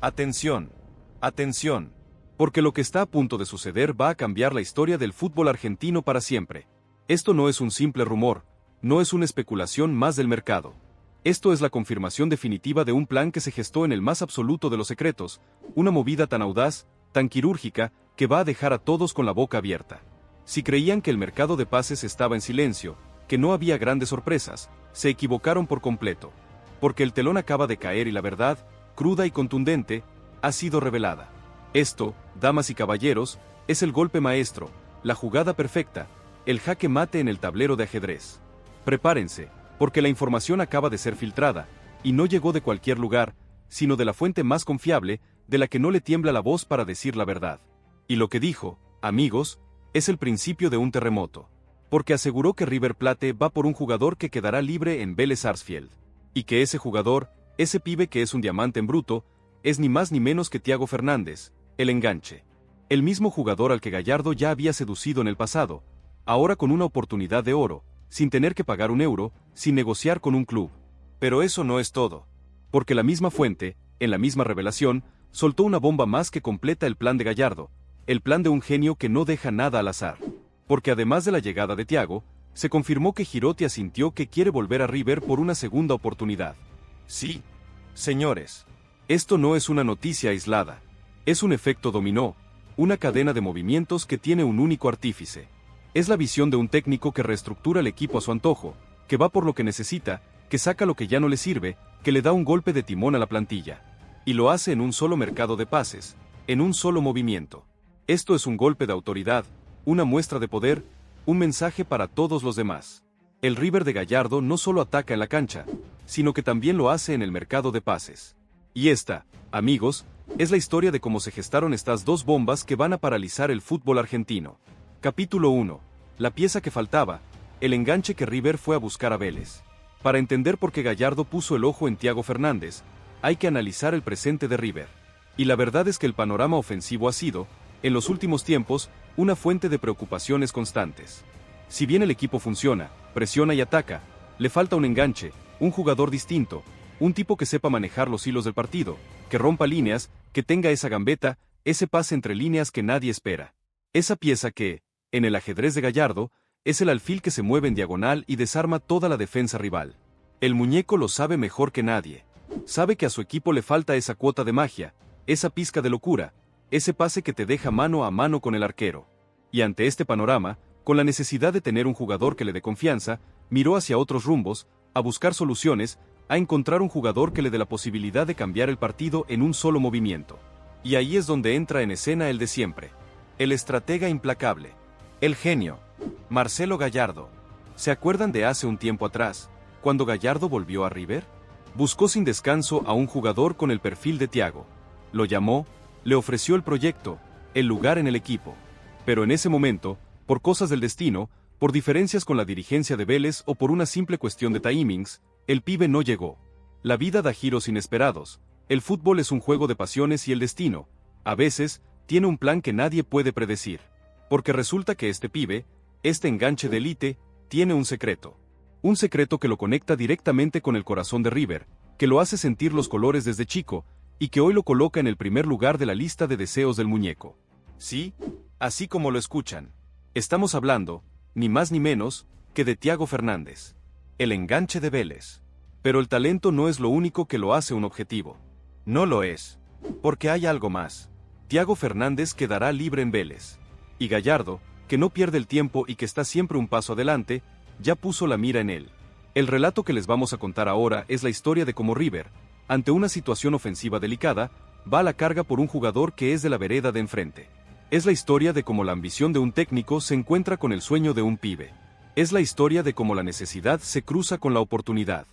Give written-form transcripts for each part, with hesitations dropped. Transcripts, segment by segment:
Atención, atención, porque lo que está a punto de suceder va a cambiar la historia del fútbol argentino para siempre. Esto no es un simple rumor, no es una especulación más del mercado. Esto es la confirmación definitiva de un plan que se gestó en el más absoluto de los secretos, una movida tan audaz, tan quirúrgica, que va a dejar a todos con la boca abierta. Si creían que el mercado de pases estaba en silencio, que no había grandes sorpresas, se equivocaron por completo. Porque el telón acaba de caer y la verdad, cruda y contundente, ha sido revelada. Esto, damas y caballeros, es el golpe maestro, la jugada perfecta, el jaque mate en el tablero de ajedrez. Prepárense, porque la información acaba de ser filtrada, y no llegó de cualquier lugar, sino de la fuente más confiable, de la que no le tiembla la voz para decir la verdad. Y lo que dijo, amigos, es el principio de un terremoto. Porque aseguró que River Plate va por un jugador que quedará libre en Vélez Sarsfield. Y que ese jugador, ese pibe que es un diamante en bruto, es ni más ni menos que Thiago Fernández, el enganche. El mismo jugador al que Gallardo ya había seducido en el pasado, ahora con una oportunidad de oro, sin tener que pagar un euro, sin negociar con un club. Pero eso no es todo. Porque la misma fuente, en la misma revelación, soltó una bomba más que completa el plan de Gallardo, el plan de un genio que no deja nada al azar. Porque además de la llegada de Thiago, se confirmó que Girotti asintió que quiere volver a River por una segunda oportunidad. Sí, señores, esto no es una noticia aislada. Es un efecto dominó, una cadena de movimientos que tiene un único artífice. Es la visión de un técnico que reestructura el equipo a su antojo, que va por lo que necesita, que saca lo que ya no le sirve, que le da un golpe de timón a la plantilla. Y lo hace en un solo mercado de pases, en un solo movimiento. Esto es un golpe de autoridad, una muestra de poder, un mensaje para todos los demás. El River de Gallardo no solo ataca en la cancha, sino que también lo hace en el mercado de pases. Y esta, amigos, es la historia de cómo se gestaron estas dos bombas que van a paralizar el fútbol argentino. Capítulo 1. La pieza que faltaba, el enganche que River fue a buscar a Vélez. Para entender por qué Gallardo puso el ojo en Thiago Fernández, hay que analizar el presente de River. Y la verdad es que el panorama ofensivo ha sido, en los últimos tiempos, una fuente de preocupaciones constantes. Si bien el equipo funciona, presiona y ataca, le falta un enganche, un jugador distinto, un tipo que sepa manejar los hilos del partido, que rompa líneas, que tenga esa gambeta, ese pase entre líneas que nadie espera. Esa pieza que, en el ajedrez de Gallardo, es el alfil que se mueve en diagonal y desarma toda la defensa rival. El muñeco lo sabe mejor que nadie. Sabe que a su equipo le falta esa cuota de magia, esa pizca de locura, ese pase que te deja mano a mano con el arquero. Y ante este panorama, con la necesidad de tener un jugador que le dé confianza, miró hacia otros rumbos, a buscar soluciones, a encontrar un jugador que le dé la posibilidad de cambiar el partido en un solo movimiento. Y ahí es donde entra en escena el de siempre. El estratega implacable. El genio. Marcelo Gallardo. ¿Se acuerdan de hace un tiempo atrás, cuando Gallardo volvió a River? Buscó sin descanso a un jugador con el perfil de Thiago. Lo llamó, le ofreció el proyecto, el lugar en el equipo. Pero en ese momento, por cosas del destino, por diferencias con la dirigencia de Vélez o por una simple cuestión de timings, el pibe no llegó. La vida da giros inesperados, el fútbol es un juego de pasiones y el destino, a veces, tiene un plan que nadie puede predecir. Porque resulta que este pibe, este enganche de élite, tiene un secreto. Un secreto que lo conecta directamente con el corazón de River, que lo hace sentir los colores desde chico, y que hoy lo coloca en el primer lugar de la lista de deseos del muñeco. Sí, así como lo escuchan. Estamos hablando, ni más ni menos, que de Thiago Fernández. El enganche de Vélez. Pero el talento no es lo único que lo hace un objetivo. No lo es. Porque hay algo más. Thiago Fernández quedará libre en Vélez. Y Gallardo, que no pierde el tiempo y que está siempre un paso adelante, ya puso la mira en él. El relato que les vamos a contar ahora es la historia de cómo River, ante una situación ofensiva delicada, va a la carga por un jugador que es de la vereda de enfrente. Es la historia de cómo la ambición de un técnico se encuentra con el sueño de un pibe. Es la historia de cómo la necesidad se cruza con la oportunidad.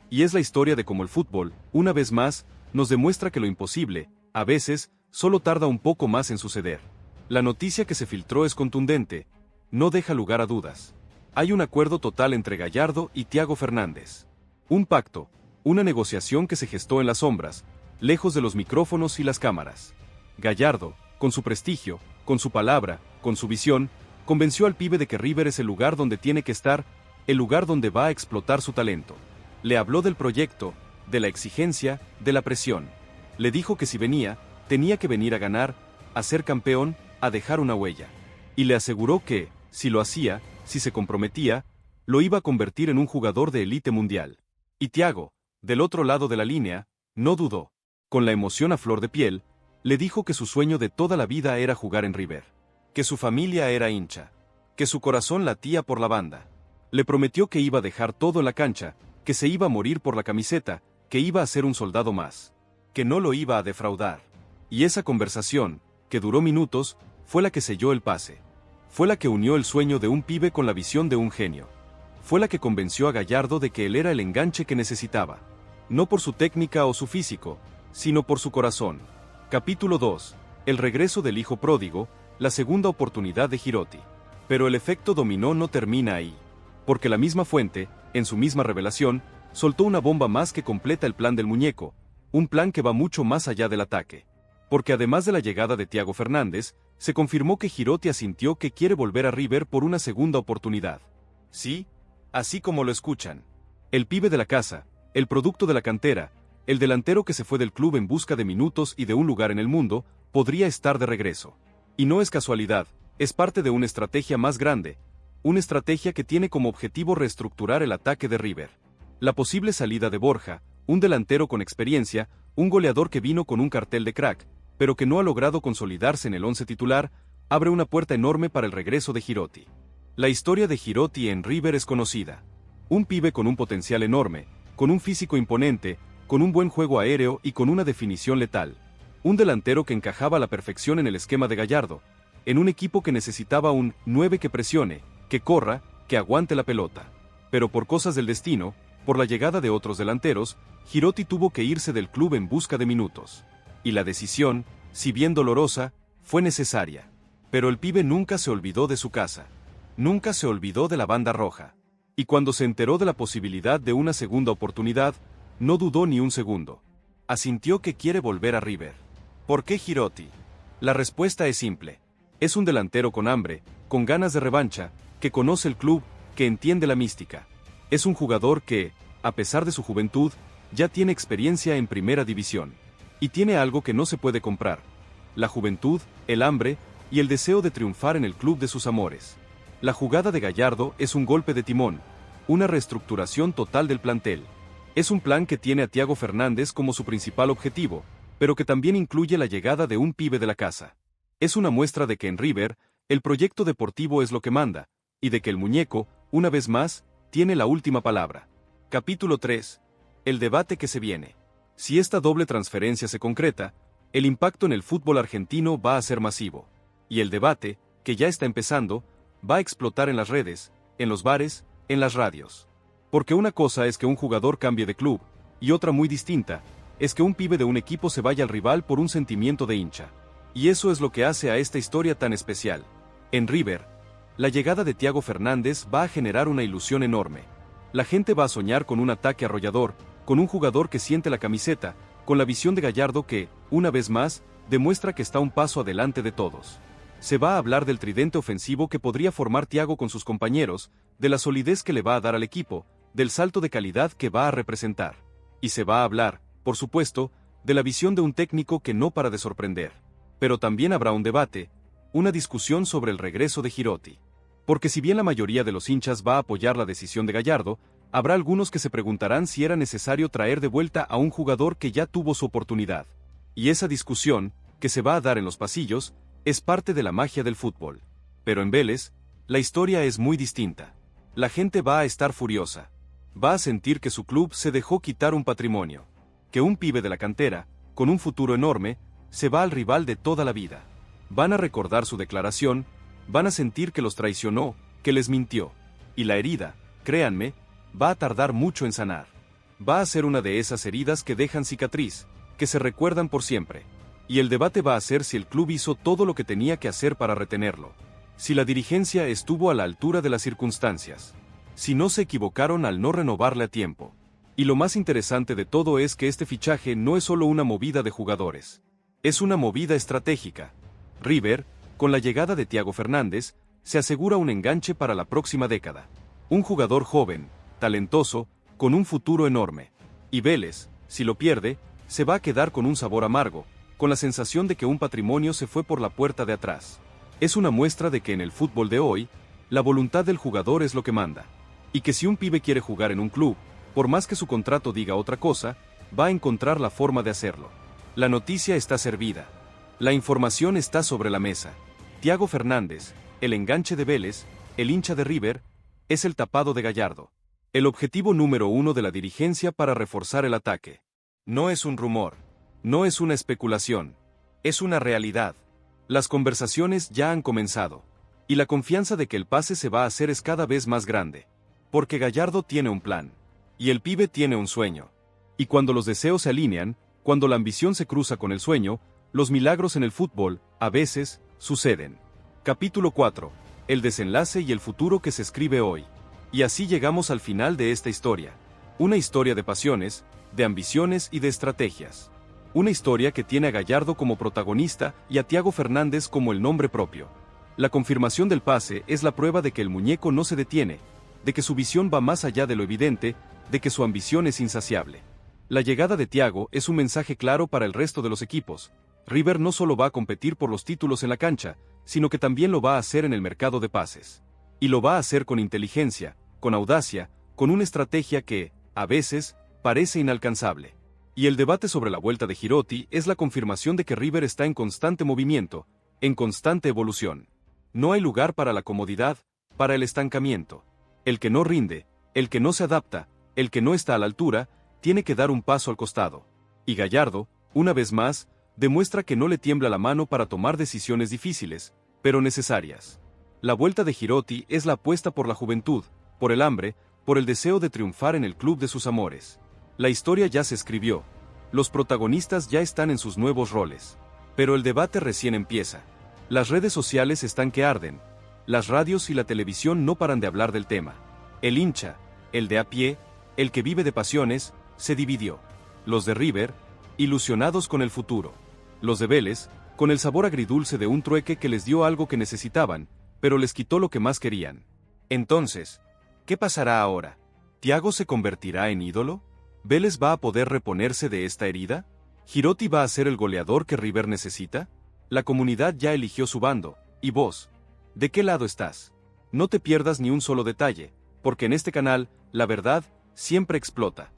Y es la historia de cómo el fútbol, una vez más, nos demuestra que lo imposible, a veces, solo tarda un poco más en suceder. La noticia que se filtró es contundente, no deja lugar a dudas. Hay un acuerdo total entre Gallardo y Thiago Fernández. Un pacto, una negociación que se gestó en las sombras, lejos de los micrófonos y las cámaras. Gallardo, con su prestigio, con su palabra, con su visión, convenció al pibe de que River es el lugar donde tiene que estar, el lugar donde va a explotar su talento. Le habló del proyecto, de la exigencia, de la presión. Le dijo que si venía, tenía que venir a ganar, a ser campeón, a dejar una huella. Y le aseguró que, si lo hacía, si se comprometía, lo iba a convertir en un jugador de élite mundial. Y Thiago, del otro lado de la línea, no dudó. Con la emoción a flor de piel, le dijo que su sueño de toda la vida era jugar en River. Que su familia era hincha. Que su corazón latía por la banda. Le prometió que iba a dejar todo en la cancha, que se iba a morir por la camiseta, que iba a ser un soldado más. Que no lo iba a defraudar. Y esa conversación, que duró minutos, fue la que selló el pase. Fue la que unió el sueño de un pibe con la visión de un genio. Fue la que convenció a Gallardo de que él era el enganche que necesitaba. No por su técnica o su físico, sino por su corazón. Capítulo 2. El regreso del hijo pródigo, la segunda oportunidad de Girotti. Pero el efecto dominó no termina ahí. Porque la misma fuente, en su misma revelación, soltó una bomba más que completa el plan del muñeco, un plan que va mucho más allá del ataque. Porque además de la llegada de Thiago Fernández, se confirmó que Girotti asintió que quiere volver a River por una segunda oportunidad. Sí, así como lo escuchan. El pibe de la casa, el producto de la cantera, el delantero que se fue del club en busca de minutos y de un lugar en el mundo, podría estar de regreso. Y no es casualidad, es parte de una estrategia más grande, una estrategia que tiene como objetivo reestructurar el ataque de River. La posible salida de Borja, un delantero con experiencia, un goleador que vino con un cartel de crack, pero que no ha logrado consolidarse en el once titular, abre una puerta enorme para el regreso de Girotti. La historia de Girotti en River es conocida. Un pibe con un potencial enorme, con un físico imponente, con un buen juego aéreo y con una definición letal. Un delantero que encajaba a la perfección en el esquema de Gallardo, en un equipo que necesitaba un 9 que presione, que corra, que aguante la pelota. Pero por cosas del destino, por la llegada de otros delanteros, Girotti tuvo que irse del club en busca de minutos. Y la decisión, si bien dolorosa, fue necesaria. Pero el pibe nunca se olvidó de su casa. Nunca se olvidó de la banda roja. Y cuando se enteró de la posibilidad de una segunda oportunidad, no dudó ni un segundo. Asintió que quiere volver a River. ¿Por qué Girotti? La respuesta es simple. Es un delantero con hambre, con ganas de revancha, que conoce el club, que entiende la mística. Es un jugador que, a pesar de su juventud, ya tiene experiencia en primera división. Y tiene algo que no se puede comprar: la juventud, el hambre y el deseo de triunfar en el club de sus amores. La jugada de Gallardo es un golpe de timón, una reestructuración total del plantel. Es un plan que tiene a Thiago Fernández como su principal objetivo, pero que también incluye la llegada de un pibe de la casa. Es una muestra de que en River, el proyecto deportivo es lo que manda, y de que el muñeco, una vez más, tiene la última palabra. Capítulo 3. El debate que se viene. Si esta doble transferencia se concreta, el impacto en el fútbol argentino va a ser masivo. Y el debate, que ya está empezando, va a explotar en las redes, en los bares, en las radios. Porque una cosa es que un jugador cambie de club, y otra muy distinta, es que un pibe de un equipo se vaya al rival por un sentimiento de hincha. Y eso es lo que hace a esta historia tan especial. En River, la llegada de Thiago Fernández va a generar una ilusión enorme. La gente va a soñar con un ataque arrollador, con un jugador que siente la camiseta, con la visión de Gallardo que, una vez más, demuestra que está un paso adelante de todos. Se va a hablar del tridente ofensivo que podría formar Thiago con sus compañeros, de la solidez que le va a dar al equipo, del salto de calidad que va a representar. Y se va a hablar, por supuesto, de la visión de un técnico que no para de sorprender. Pero también habrá un debate, una discusión sobre el regreso de Girotti. Porque si bien la mayoría de los hinchas va a apoyar la decisión de Gallardo, habrá algunos que se preguntarán si era necesario traer de vuelta a un jugador que ya tuvo su oportunidad. Y esa discusión, que se va a dar en los pasillos, es parte de la magia del fútbol. Pero en Vélez, la historia es muy distinta. La gente va a estar furiosa. Va a sentir que su club se dejó quitar un patrimonio. Que un pibe de la cantera, con un futuro enorme, se va al rival de toda la vida. Van a recordar su declaración, van a sentir que los traicionó, que les mintió. Y la herida, créanme, va a tardar mucho en sanar. Va a ser una de esas heridas que dejan cicatriz, que se recuerdan por siempre. Y el debate va a ser si el club hizo todo lo que tenía que hacer para retenerlo. Si la dirigencia estuvo a la altura de las circunstancias. Si no se equivocaron al no renovarle a tiempo. Y lo más interesante de todo es que este fichaje no es solo una movida de jugadores. Es una movida estratégica. River, con la llegada de Thiago Fernández, se asegura un enganche para la próxima década. Un jugador joven, talentoso, con un futuro enorme. Y Vélez, si lo pierde, se va a quedar con un sabor amargo, con la sensación de que un patrimonio se fue por la puerta de atrás. Es una muestra de que en el fútbol de hoy, la voluntad del jugador es lo que manda. Y que si un pibe quiere jugar en un club, por más que su contrato diga otra cosa, va a encontrar la forma de hacerlo. La noticia está servida. La información está sobre la mesa. Thiago Fernández, el enganche de Vélez, el hincha de River, es el tapado de Gallardo. El objetivo número 1 de la dirigencia para reforzar el ataque. No es un rumor. No es una especulación. Es una realidad. Las conversaciones ya han comenzado. Y la confianza de que el pase se va a hacer es cada vez más grande. Porque Gallardo tiene un plan. Y el pibe tiene un sueño. Y cuando los deseos se alinean, cuando la ambición se cruza con el sueño, los milagros en el fútbol, a veces, suceden. Capítulo 4. El desenlace y el futuro que se escribe hoy. Y así llegamos al final de esta historia. Una historia de pasiones, de ambiciones y de estrategias. Una historia que tiene a Gallardo como protagonista y a Thiago Fernández como el nombre propio. La confirmación del pase es la prueba de que el muñeco no se detiene, de que su visión va más allá de lo evidente, de que su ambición es insaciable. La llegada de Thiago es un mensaje claro para el resto de los equipos. River no solo va a competir por los títulos en la cancha, sino que también lo va a hacer en el mercado de pases. Y lo va a hacer con inteligencia, con audacia, con una estrategia que, a veces, parece inalcanzable. Y el debate sobre la vuelta de Girotti es la confirmación de que River está en constante movimiento, en constante evolución. No hay lugar para la comodidad, para el estancamiento. El que no rinde, el que no se adapta, el que no está a la altura, tiene que dar un paso al costado. Y Gallardo, una vez más, demuestra que no le tiembla la mano para tomar decisiones difíciles, pero necesarias. La vuelta de Girotti es la apuesta por la juventud, por el hambre, por el deseo de triunfar en el club de sus amores. La historia ya se escribió. Los protagonistas ya están en sus nuevos roles. Pero el debate recién empieza. Las redes sociales están que arden. Las radios y la televisión no paran de hablar del tema. El hincha, el de a pie, el que vive de pasiones, se dividió. Los de River, ilusionados con el futuro. Los de Vélez, con el sabor agridulce de un trueque que les dio algo que necesitaban, pero les quitó lo que más querían. Entonces, ¿qué pasará ahora? ¿Thiago se convertirá en ídolo? ¿Vélez va a poder reponerse de esta herida? ¿Girotti va a ser el goleador que River necesita? La comunidad ya eligió su bando, y vos, ¿de qué lado estás? No te pierdas ni un solo detalle, porque en este canal, la verdad, siempre explota.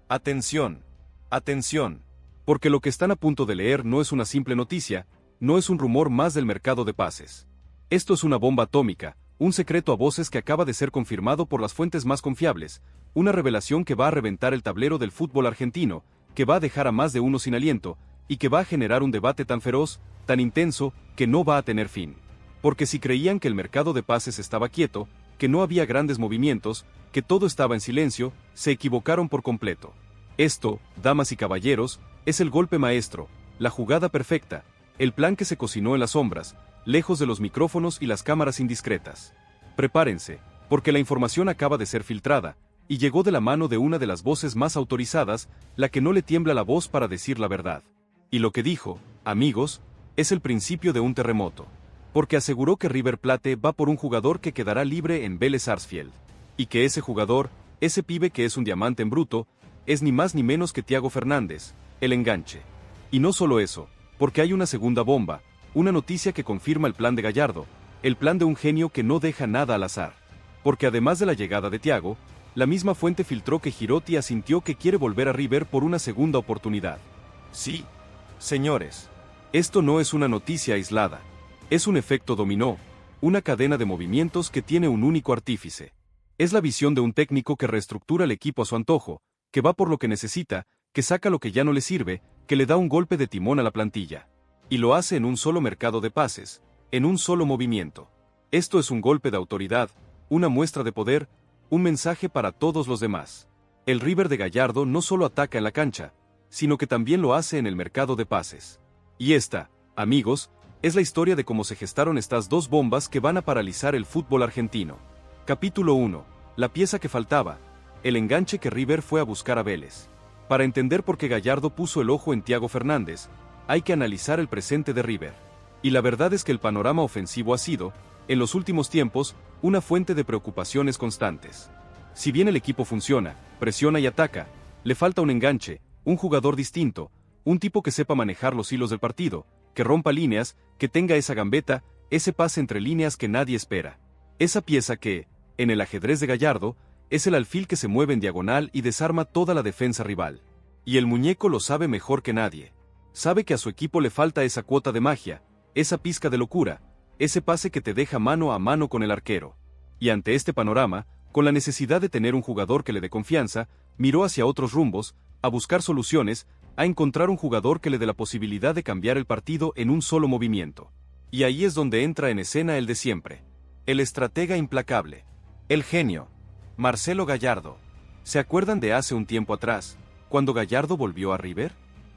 Atención, atención, porque lo que están a punto de leer no es una simple noticia, no es un rumor más del mercado de pases. Esto es una bomba atómica, un secreto a voces que acaba de ser confirmado por las fuentes más confiables, una revelación que va a reventar el tablero del fútbol argentino, que va a dejar a más de uno sin aliento, y que va a generar un debate tan feroz, tan intenso, que no va a tener fin. Porque si creían que el mercado de pases estaba quieto, que no había grandes movimientos, que todo estaba en silencio, se equivocaron por completo. Esto, damas y caballeros, es el golpe maestro, la jugada perfecta, el plan que se cocinó en las sombras, lejos de los micrófonos y las cámaras indiscretas. Prepárense, porque la información acaba de ser filtrada, y llegó de la mano de una de las voces más autorizadas, la que no le tiembla la voz para decir la verdad. Y lo que dijo, amigos, es el principio de un terremoto. Porque aseguró que River Plate va por un jugador que quedará libre en Vélez Sarsfield. Y que ese jugador, ese pibe que es un diamante en bruto, es ni más ni menos que Thiago Fernández, el enganche. Y no solo eso, porque hay una segunda bomba, una noticia que confirma el plan de Gallardo, el plan de un genio que no deja nada al azar. Porque además de la llegada de Thiago, la misma fuente filtró que Girotti asintió que quiere volver a River por una segunda oportunidad. Sí, señores, esto no es una noticia aislada. Es un efecto dominó, una cadena de movimientos que tiene un único artífice. Es la visión de un técnico que reestructura el equipo a su antojo, que va por lo que necesita, que saca lo que ya no le sirve, que le da un golpe de timón a la plantilla. Y lo hace en un solo mercado de pases, en un solo movimiento. Esto es un golpe de autoridad, una muestra de poder, un mensaje para todos los demás. El River de Gallardo no solo ataca en la cancha, sino que también lo hace en el mercado de pases. Y esta, amigos, es la historia de cómo se gestaron estas dos bombas que van a paralizar el fútbol argentino. Capítulo 1. La pieza que faltaba. El enganche que River fue a buscar a Vélez. Para entender por qué Gallardo puso el ojo en Thiago Fernández, hay que analizar el presente de River. Y la verdad es que el panorama ofensivo ha sido, en los últimos tiempos, una fuente de preocupaciones constantes. Si bien el equipo funciona, presiona y ataca, le falta un enganche, un jugador distinto, Un tipo que sepa manejar los hilos del partido, que rompa líneas, que tenga esa gambeta, ese pase entre líneas que nadie espera. Esa pieza que, en el ajedrez de Gallardo, es el alfil que se mueve en diagonal y desarma toda la defensa rival. Y el muñeco lo sabe mejor que nadie. Sabe que a su equipo le falta esa cuota de magia, esa pizca de locura, ese pase que te deja mano a mano con el arquero. Y ante este panorama, con la necesidad de tener un jugador que le dé confianza, miró hacia otros rumbos, a buscar soluciones, a encontrar un jugador que le dé la posibilidad de cambiar el partido en un solo movimiento. Y ahí es donde entra en escena el de siempre. El estratega implacable. El genio. Marcelo Gallardo. ¿Se acuerdan de hace un tiempo atrás, cuando Gallardo volvió a River?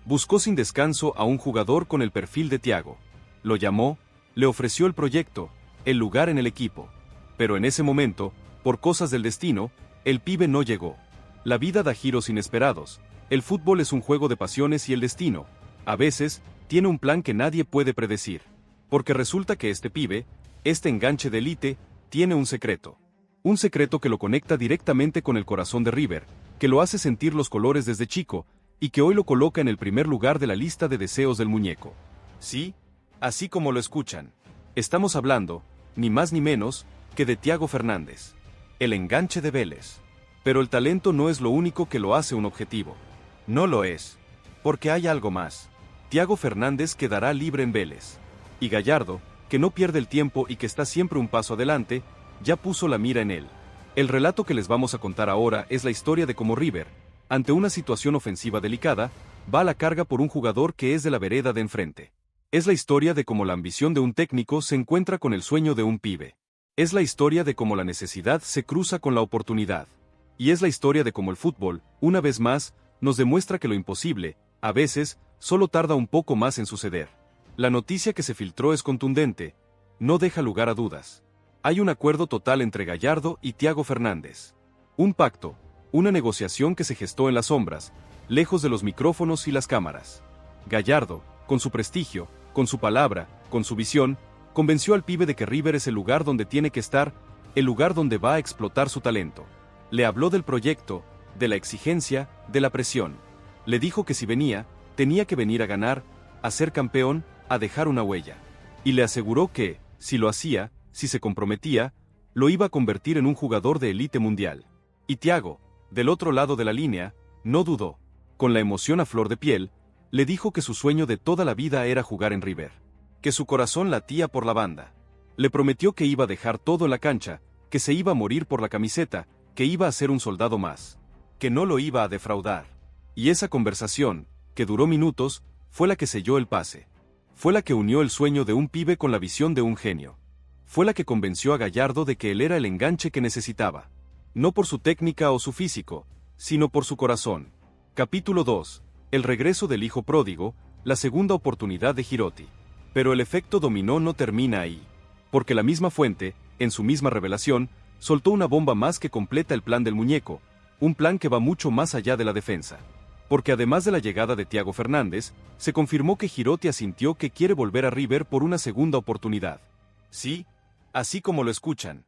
Buscó sin descanso a un jugador con el perfil de Thiago. Lo llamó, le ofreció el proyecto, el lugar en el equipo. Pero en ese momento, por cosas del destino, el pibe no llegó. La vida da giros inesperados. El fútbol es un juego de pasiones y el destino, a veces, tiene un plan que nadie puede predecir. Porque resulta que este pibe, este enganche de élite, tiene un secreto. Un secreto que lo conecta directamente con el corazón de River, que lo hace sentir los colores desde chico, y que hoy lo coloca en el primer lugar de la lista de deseos del muñeco. Sí, así como lo escuchan. Estamos hablando, ni más ni menos, que de Thiago Fernández. El enganche de Vélez. Pero el talento no es lo único que lo hace un objetivo. No lo es. Porque hay algo más. Thiago Fernández quedará libre en Vélez. Y Gallardo, que no pierde el tiempo y que está siempre un paso adelante, ya puso la mira en él. El relato que les vamos a contar ahora es la historia de cómo River, ante una situación ofensiva delicada, va a la carga por un jugador que es de la vereda de enfrente. Es la historia de cómo la ambición de un técnico se encuentra con el sueño de un pibe. Es la historia de cómo la necesidad se cruza con la oportunidad. Y es la historia de cómo el fútbol, una vez más, nos demuestra que lo imposible, a veces, solo tarda un poco más en suceder. La noticia que se filtró es contundente, no deja lugar a dudas. Hay un acuerdo total entre Gallardo y Thiago Fernández. Un pacto, una negociación que se gestó en las sombras, lejos de los micrófonos y las cámaras. Gallardo, con su prestigio, con su palabra, con su visión, convenció al pibe de que River es el lugar donde tiene que estar, el lugar donde va a explotar su talento. Le habló del proyecto, de la exigencia, de la presión. Le dijo que si venía, tenía que venir a ganar, a ser campeón, a dejar una huella. Y le aseguró que, si lo hacía, si se comprometía, lo iba a convertir en un jugador de élite mundial. Y Thiago, del otro lado de la línea, no dudó. Con la emoción a flor de piel, le dijo que su sueño de toda la vida era jugar en River. Que su corazón latía por la banda. Le prometió que iba a dejar todo en la cancha, que se iba a morir por la camiseta, que iba a ser un soldado más. Que no lo iba a defraudar. Y esa conversación, que duró minutos, fue la que selló el pase. Fue la que unió el sueño de un pibe con la visión de un genio. Fue la que convenció a Gallardo de que él era el enganche que necesitaba. No por su técnica o su físico, sino por su corazón. Capítulo 2. El regreso del hijo pródigo, la segunda oportunidad de Girotti. Pero el efecto dominó no termina ahí. Porque la misma fuente, en su misma revelación, soltó una bomba más que completa el plan del muñeco, un plan que va mucho más allá de la defensa. Porque además de la llegada de Thiago Fernández, se confirmó que Girotti asintió que quiere volver a River por una segunda oportunidad. Sí, así como lo escuchan.